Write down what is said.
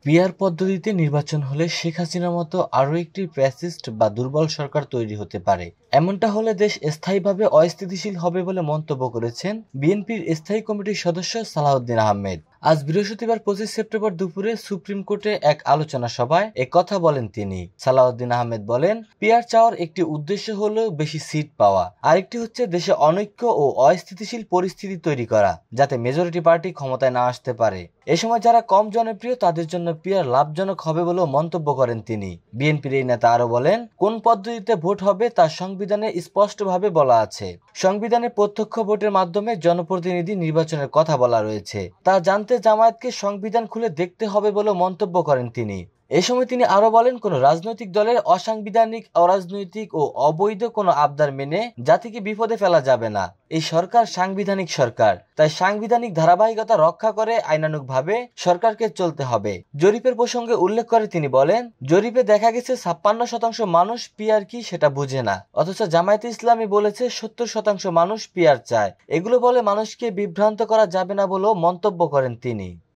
PR পদ্ধতিতে নির্বাচন হলে শেখ হাসিনার মতো আরও একটি ফ্যাসিস্ট বা দুর্বল সরকার তৈরি হতে পারে। এমনটা হলে দেশ স্থায়ীভাবে অস্থিতিশীল হবে বলে মন্তব্য করেছেন বিএনপির স্থায়ী কমিটির সদস্য সালাউদ্দিন আহমেদ। আজ বৃহস্পতিবার 25 সেপ্টেম্বর দুপুরে সুপ্রিম কোর্টে এক আলোচনা সভায় কথা বলেন তিনি। সালাউদ্দিন আহমেদ বলেন, পিআর চাওয়ার একটি উদ্দেশ্য হলো বেশি সিট পাওয়া, আরেকটি হচ্ছে দেশে অনৈক্য ও অস্থিতিশীল পরিস্থিতি তৈরি করা, যাতে মেজরিটি পার্টি ক্ষমতায় না আসতে পারে। এ সময় যারা কম জনপ্রিয় তাদের জন্য পিআর লাভজনক হবে বলেও মন্তব্য করেন তিনি। বিএনপির এই নেতা আরো বলেন, কোন পদ্ধতিতে ভোট হবে তা সংবিধানে স্পষ্টভাবে বলা আছে। সংবিধানে প্রত্যক্ষ ভোটের মাধ্যমে জনপ্রতিনিধি নির্বাচনের কথা বলা রয়েছে। তা জানতে জামায়াতকে সংবিধান খুলে দেখতে হবে বলেও মন্তব্য করেন তিনি। এ সময় তিনি আরো বলেন, কোন রাজনৈতিক দলের অসাংবিধানিক, অরাজনৈতিক ও অবৈধ কোনো আবদার মেনে জাতিকে বিপদে ফেলা যাবে না। এই সরকার সাংবিধানিক সরকার, তাই সাংবিধানিক ধারাবাহিকতা রক্ষা করে আইনানুগভাবে সরকারকে চলতে হবে। জরিপের প্রসঙ্গে উল্লেখ করে তিনি বলেন, জরিপে দেখা গেছে 56% মানুষ পিআর কি সেটা বুঝে না, অথচ জামায়াতে ইসলামী বলেছে 70% মানুষ পিআর চায়। এগুলো বলে মানুষকে বিভ্রান্ত করা যাবে না বলেও মন্তব্য করেন তিনি।